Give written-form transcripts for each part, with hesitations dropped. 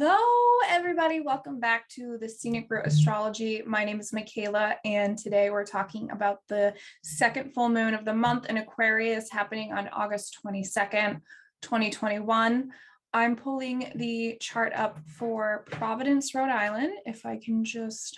Hello, everybody. Welcome back to the Scenic Route Astrology. My name is Makayla, and today we're talking about the second full moon of the month in Aquarius happening on August 22nd, 2021. I'm pulling the chart up for Providence, Rhode Island, if I can just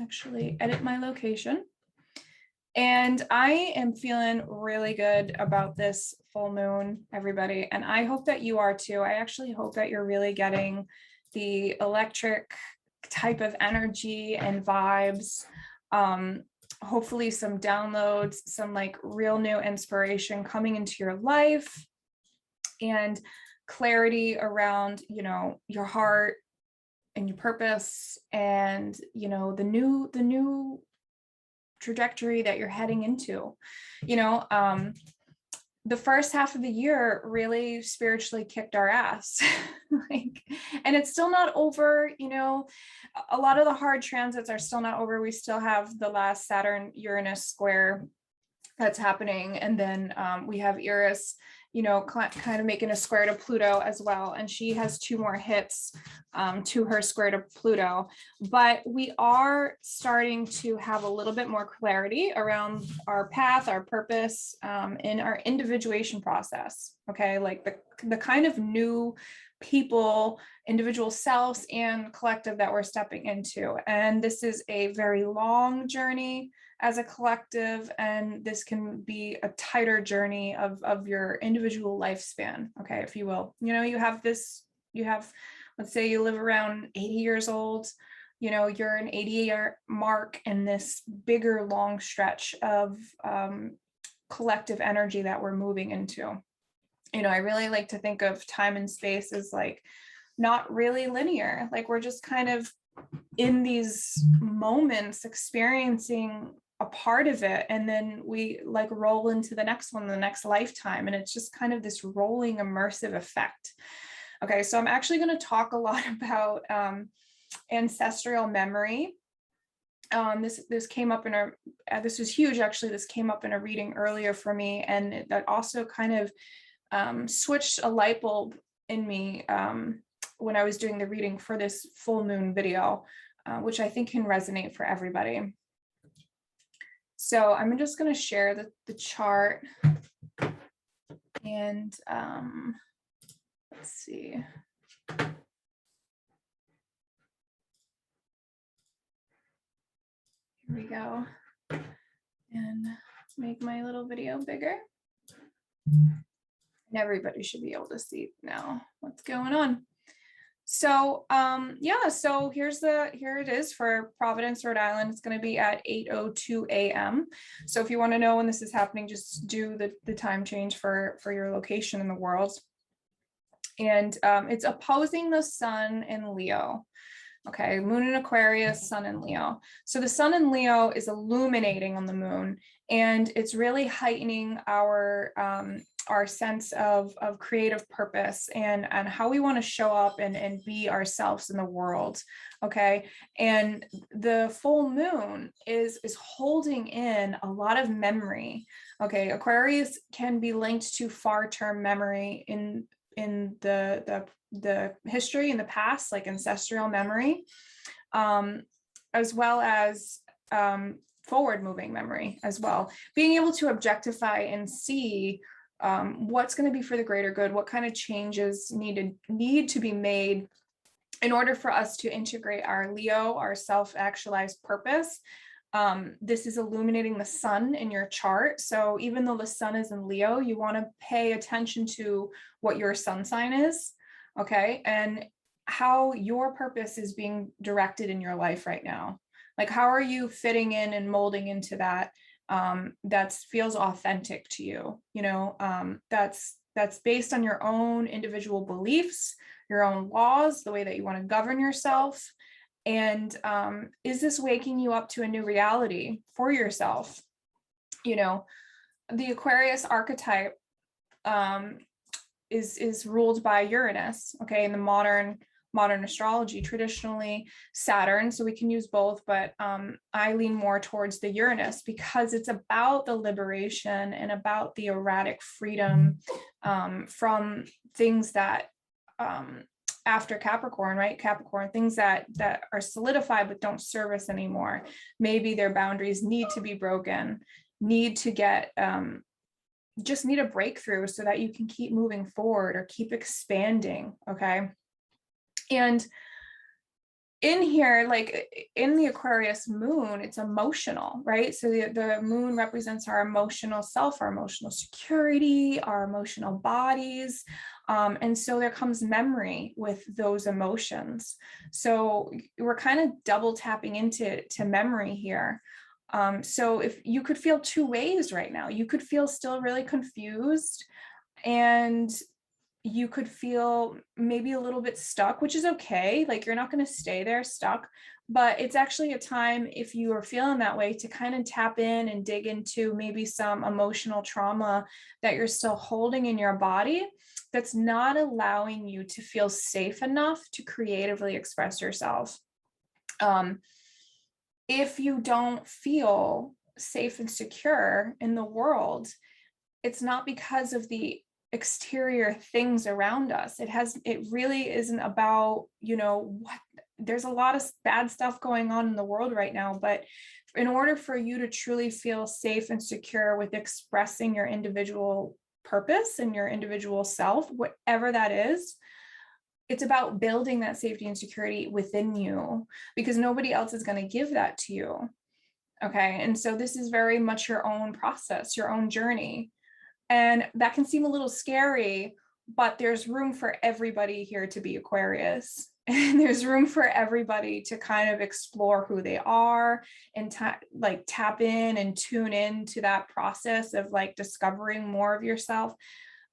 actually edit my location. And I am feeling really good about this full moon, everybody. And I hope that you are too. I actually hope that you're really getting the electric type of energy and vibes. Hopefully some downloads, some like real new inspiration coming into your life and clarity around, you know, your heart and your purpose and, you know, the new trajectory that you're heading into. You know, the first half of the year really spiritually kicked our ass. And it's still not over. You know, a lot of the hard transits are still not over. We still have the last Saturn Uranus square that's happening, and then we have Eris, you know, kind of making a square to Pluto as well, and she has 2 more hits to her square to Pluto. But we are starting to have a little bit more clarity around our path, our purpose, in our individuation process. Okay, like the kind of new people, individual selves and collective that we're stepping into. And this is a very long journey as a collective, and this can be a tighter journey of your individual lifespan, okay, if you will. You know, you have, let's say you live around 80 years old, you know, you're an 80-year mark in this bigger long stretch of collective energy that we're moving into. You know, I really like to think of time and space as like not really linear. Like we're just kind of in these moments experiencing a part of it, and then we like roll into the next one, the next lifetime, and it's just kind of this rolling immersive effect. Okay, so I'm actually going to talk a lot about ancestral memory. This came up in this was huge actually. This came up in a reading earlier for me, and that also kind of switched a light bulb in me when I was doing the reading for this full moon video, which I think can resonate for everybody. So I'm just going to share the chart, and let's see. Here we go. And make my little video bigger. And everybody should be able to see now what's going on. So yeah, so here it is for Providence, Rhode Island. It's going to be at 8:02 a.m. So if you want to know when this is happening, just do the time change for your location in the world. And it's opposing the sun in Leo. Okay, moon in Aquarius, sun in Leo. So the sun in Leo is illuminating on the moon, and it's really heightening our sense of creative purpose and how we want to show up and be ourselves in the world. Okay, and the full moon is holding in a lot of memory. Okay, Aquarius can be linked to far-term memory in the history in the past, like ancestral memory, as well as forward moving memory as well. Being able to objectify and see what's going to be for the greater good, what kind of changes need to be made in order for us to integrate our Leo, our self-actualized purpose. This is illuminating the sun in your chart. So even though the sun is in Leo, you want to pay attention to what your sun sign is, okay? And how your purpose is being directed in your life right now. Like, how are you fitting in and molding into that that feels authentic to you? You know, that's based on your own individual beliefs, your own laws, the way that you want to govern yourself. And is this waking you up to a new reality for yourself? You know, the Aquarius archetype is ruled by Uranus, okay, in the modern astrology, traditionally Saturn, so we can use both, but I lean more towards the Uranus because it's about the liberation and about the erratic freedom from things that after Capricorn, right? Capricorn, things that are solidified but don't serve us anymore. Maybe their boundaries need to be broken, need to get just need a breakthrough so that you can keep moving forward or keep expanding. Okay. And in here, like in the Aquarius moon, it's emotional, right? So the moon represents our emotional self, our emotional security, our emotional bodies. And so there comes memory with those emotions. So we're kind of double tapping into memory here. So if you could feel two ways right now, you could feel still really confused, and you could feel maybe a little bit stuck, which is okay. Like you're not going to stay there stuck, but it's actually a time, if you are feeling that way, to kind of tap in and dig into maybe some emotional trauma that you're still holding in your body that's not allowing you to feel safe enough to creatively express yourself. If you don't feel safe and secure in the world, it's not because of the exterior things around us. It really isn't about, what there's a lot of bad stuff going on in the world right now, but in order for you to truly feel safe and secure with expressing your individual purpose and your individual self, whatever that is, it's about building that safety and security within you, because nobody else is going to give that to you. Okay. And so this is very much your own process, your own journey. And that can seem a little scary, but there's room for everybody here to be Aquarius. And there's room for everybody to kind of explore who they are and tap in and tune in to that process of like discovering more of yourself.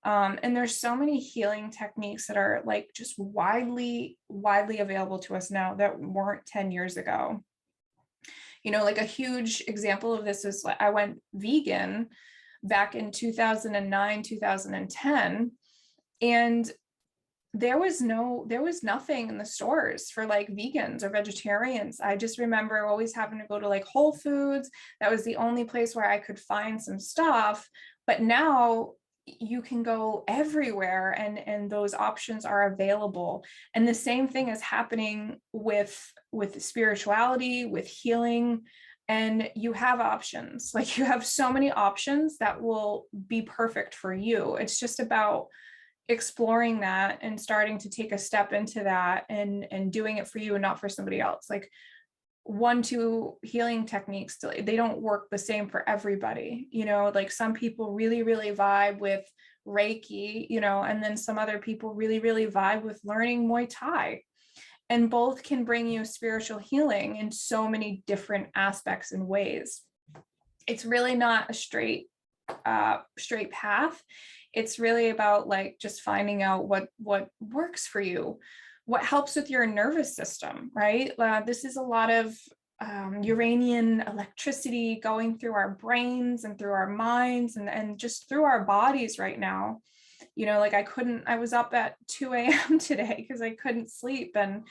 And there's so many healing techniques that are like just widely available to us now that weren't 10 years ago. Like a huge example of this is I went vegan back in 2009, 2010, and there was nothing in the stores for like vegans or vegetarians. I just remember always having to go to like Whole Foods. That was the only place where I could find some stuff. But now you can go everywhere, and those options are available. And the same thing is happening with spirituality, with healing. And you have options, like you have so many options that will be perfect for you. It's just about exploring that and starting to take a step into that and doing it for you and not for somebody else. Like 1-2 healing techniques, they don't work the same for everybody. Like some people really vibe with Reiki, and then some other people really vibe with learning Muay Thai. And both can bring you spiritual healing in so many different aspects and ways. It's really not a straight path. It's really about like just finding out what works for you, what helps with your nervous system, right? This is a lot of Uranian electricity going through our brains and through our minds and just through our bodies right now. Like I was up at 2 a.m. today because I couldn't sleep. And,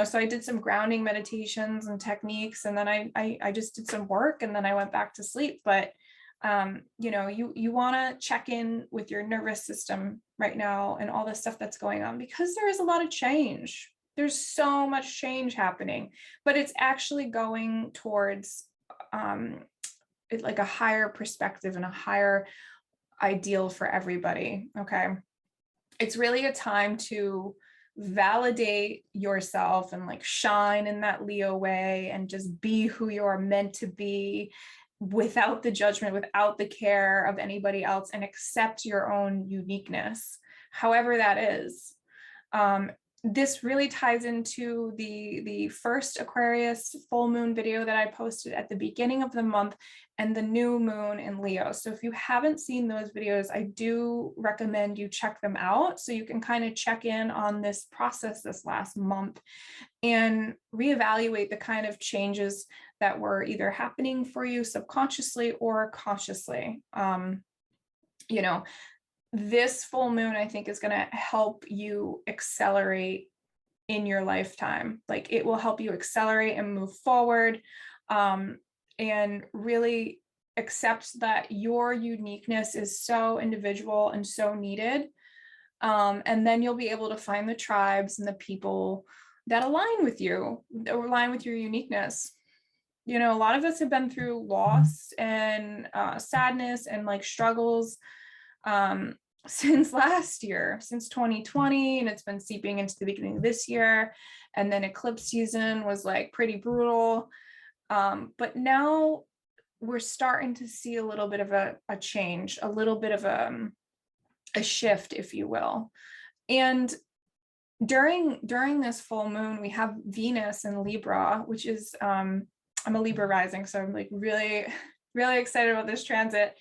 so I did some grounding meditations and techniques, and then I just did some work, and then I went back to sleep. But, you want to check in with your nervous system right now and all the stuff that's going on, because there is a lot of change. There's so much change happening, but it's actually going towards like a higher perspective and a higher ideal for everybody. Okay. It's really a time to validate yourself and like shine in that Leo way and just be who you're meant to be, without the judgment, without the care of anybody else, and accept your own uniqueness, however that is. This really ties into the first Aquarius full moon video that I posted at the beginning of the month, and the new moon in Leo. So if you haven't seen those videos, I do recommend you check them out so you can kind of check in on this process this last month and reevaluate the kind of changes that were either happening for you subconsciously or consciously. This full moon, I think, is going to help you accelerate in your lifetime. Like it will help you accelerate and move forward, and really accept that your uniqueness is so individual and so needed. And then you'll be able to find the tribes and the people that align with you, that align with your uniqueness. You know, a lot of us have been through loss and sadness and like struggles since last year, since 2020, and it's been seeping into the beginning of this year. And then eclipse season was like pretty brutal. But now we're starting to see a little bit of a change, a little bit of a shift, if you will. And during this full moon, we have Venus in Libra, which is I'm a Libra rising, so I'm like really excited about this transit.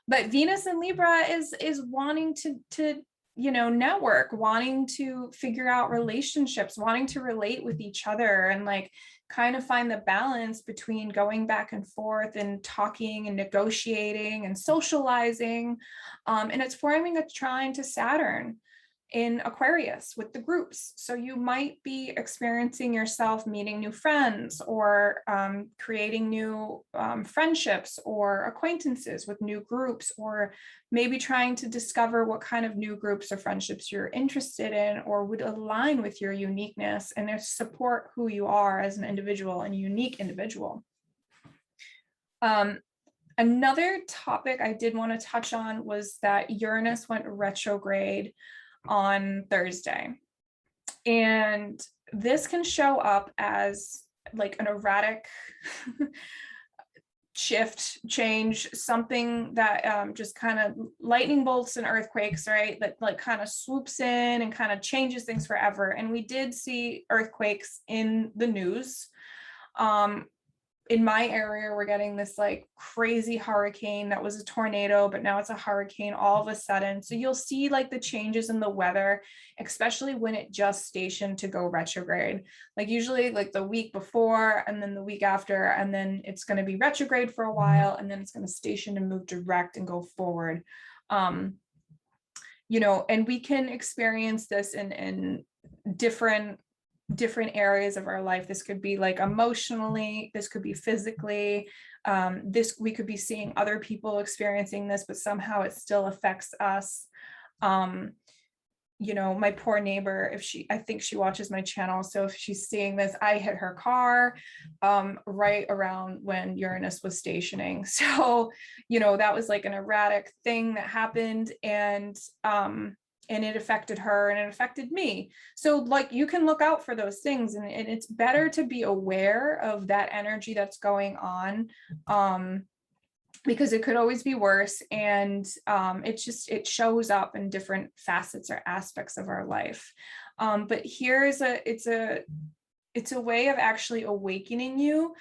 But Venus in Libra is wanting to you know, network, wanting to figure out relationships, wanting to relate with each other, and like kind of find the balance between going back and forth and talking and negotiating and socializing. And it's forming a trine to Saturn in Aquarius with the groups. So you might be experiencing yourself meeting new friends, or creating new friendships or acquaintances with new groups, or maybe trying to discover what kind of new groups or friendships you're interested in or would align with your uniqueness and support who you are as an individual and unique individual. Another topic I did want to touch on was that Uranus went retrograde on Thursday. And this can show up as like an erratic shift, change, something that just kind of lightning bolts and earthquakes, right? That like kind of swoops in and kind of changes things forever. And we did see earthquakes in the news. In my area, we're getting this like crazy hurricane that was a tornado, but now it's a hurricane all of a sudden. So you'll see like the changes in the weather, especially when it just stationed to go retrograde. Like usually like the week before and then the week after, and then it's going to be retrograde for a while, and then it's going to station and move direct and go forward. You know, and we can experience this in different areas of our life. This could be like emotionally, this could be physically, we could be seeing other people experiencing this, but somehow it still affects us. You know, my poor neighbor, I think she watches my channel, so if she's seeing this, I hit her car right around when Uranus was stationing. So, you know, that was like an erratic thing that happened, and it affected her and it affected me. So like you can look out for those things, and it's better to be aware of that energy that's going on, because it could always be worse. And it shows up in different facets or aspects of our life. But here's it's a way of actually awakening you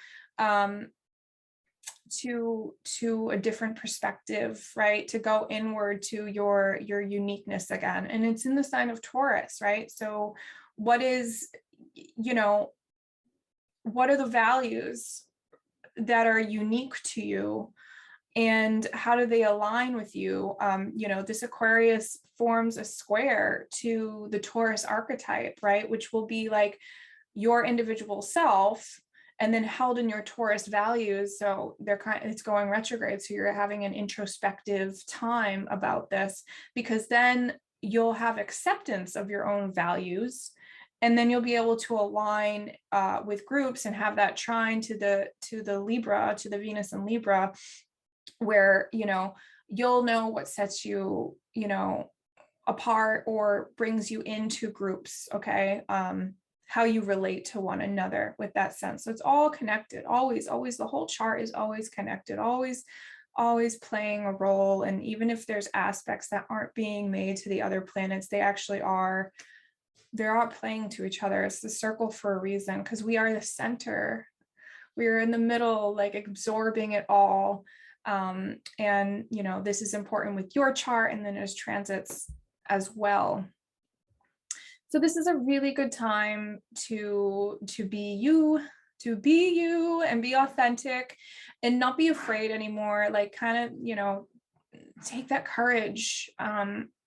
to a different perspective, right? To go inward to your uniqueness again. And it's in the sign of Taurus, right? So what is, you know, what are the values that are unique to you, and how do they align with you? You know, this Aquarius forms a square to the Taurus archetype, right? Which will be like your individual self, and then held in your Taurus values. So it's going retrograde. So you're having an introspective time about this, because then you'll have acceptance of your own values, and then you'll be able to align with groups and have that trine to the Libra, to the Venus in Libra, where, you know, you'll know what sets you, you know, apart or brings you into groups. Okay. How you relate to one another with that sense. So it's all connected, always, the whole chart is always connected, always playing a role. And even if there's aspects that aren't being made to the other planets, they actually are, they're all playing to each other. It's the circle for a reason, because we are the center. We're in the middle, like absorbing it all. And, you know, this is important with your chart, and then there's transits as well. So this is a really good time to be you, and be authentic, and not be afraid anymore. Like kind of, you know, take that courage.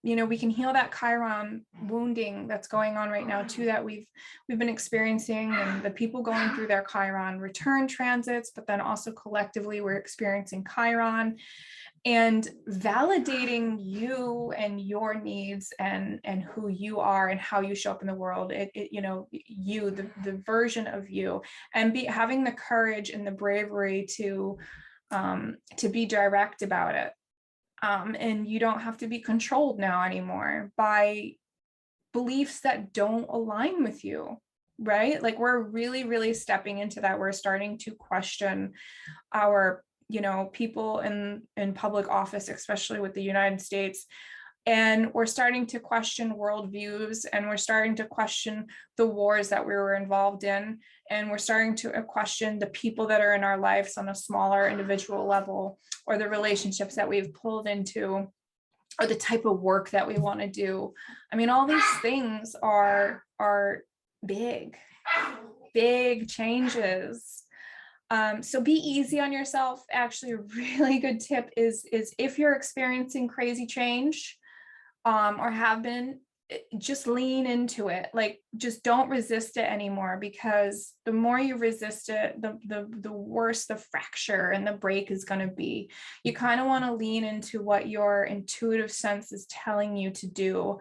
You know, we can heal that Chiron wounding that's going on right now too, that we've been experiencing, and the people going through their Chiron return transits, but then also collectively we're experiencing Chiron. and validating you and your needs and who you are and how you show up in the world. You know, you, the version of you, and having the courage and the bravery to be direct about it. And you don't have to be controlled now anymore by beliefs that don't align with you, right? Like we're really, really stepping into that. We're starting to question our, you know, people in public office, especially with the United States. And we're starting to question worldviews, and we're starting to question the wars that we were involved in. And we're starting to question the people that are in our lives on a smaller individual level, or the relationships that we've pulled into, or the type of work that we want to do. I mean, all these things are big changes. So be easy on yourself. Actually, a really good tip is if you're experiencing crazy change, or have been, just lean into it. Like, just don't resist it anymore, because the more you resist it, the worse the fracture and the break is going to be. You kind of want to lean into what your intuitive sense is telling you to do,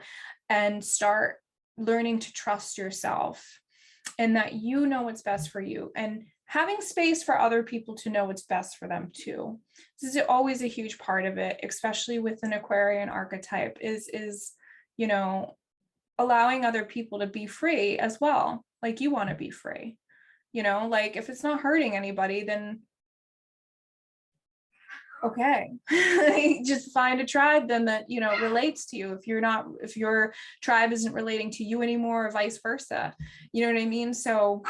and start learning to trust yourself, and that you know what's best for you, and having space for other people to know what's best for them too. This is always a huge part of it, especially with an Aquarian archetype, is, you know, allowing other people to be free as well. Like you want to be free, you know, like if it's not hurting anybody, then okay, just find a tribe then that, you know, relates to you. If your tribe isn't relating to you anymore, or vice versa, you know what I mean? So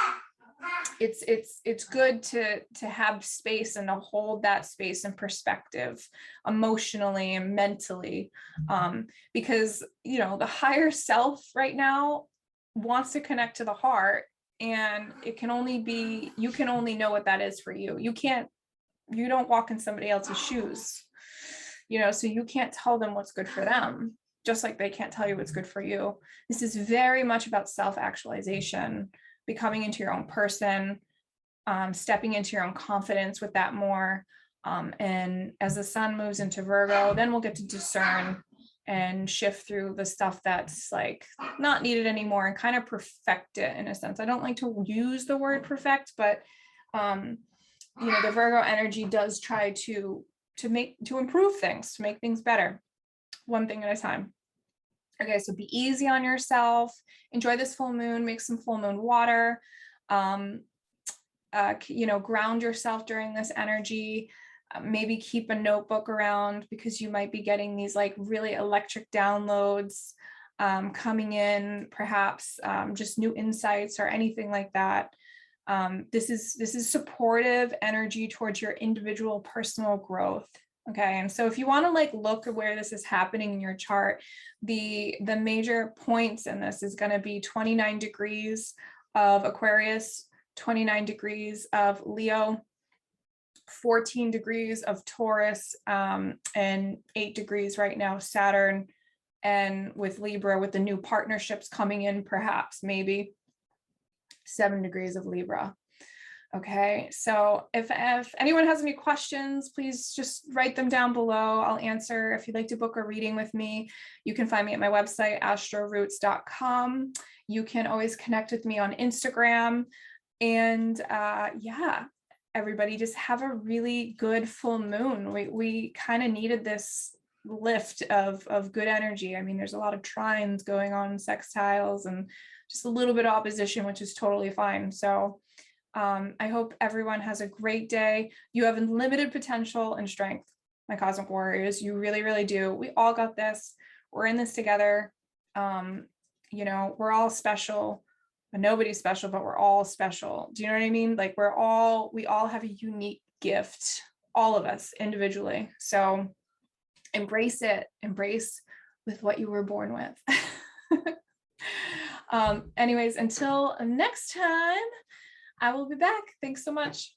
it's good to have space and to hold that space and perspective emotionally and mentally, because, you know, the higher self right now wants to connect to the heart, and it can only be, you can only know what that is for you. You don't walk in somebody else's shoes, you know, so you can't tell them what's good for them, just like they can't tell you what's good for you. This is very much about self-actualization, becoming into your own person, stepping into your own confidence with that more. And as the sun moves into Virgo, then we'll get to discern and shift through the stuff that's like not needed anymore, and kind of perfect it in a sense. I don't like to use the word perfect, but you know, the Virgo energy does try to improve things, to make things better, one thing at a time. Okay, so be easy on yourself. Enjoy this full moon. Make some full moon water. You know, ground yourself during this energy. Maybe keep a notebook around, because you might be getting these like really electric downloads coming in, perhaps just new insights or anything like that. This is supportive energy towards your individual personal growth. Okay, and so if you want to like look at where this is happening in your chart, the major points in this is going to be 29 degrees of Aquarius, 29 degrees of Leo, 14 degrees of Taurus, and 8 degrees right now Saturn, and with Libra, with the new partnerships coming in, perhaps maybe 7 degrees of Libra. Okay, so if anyone has any questions, please just write them down below. I'll answer. If you'd like to book a reading with me, you can find me at my website, astroroots.com. You can always connect with me on Instagram. And yeah, everybody just have a really good full moon. We kind of needed this lift of good energy. I mean, there's a lot of trines going on, sextiles, and just a little bit of opposition, which is totally fine. So I hope everyone has a great day. You have unlimited potential and strength, my cosmic warriors. You really, really do. We all got this. We're in this together. You know, we're all special, but nobody's special, but we're all special. Do you know what I mean? Like we all have a unique gift, all of us individually. So embrace it. Embrace with what you were born with. Anyways, until next time, I will be back. Thanks so much.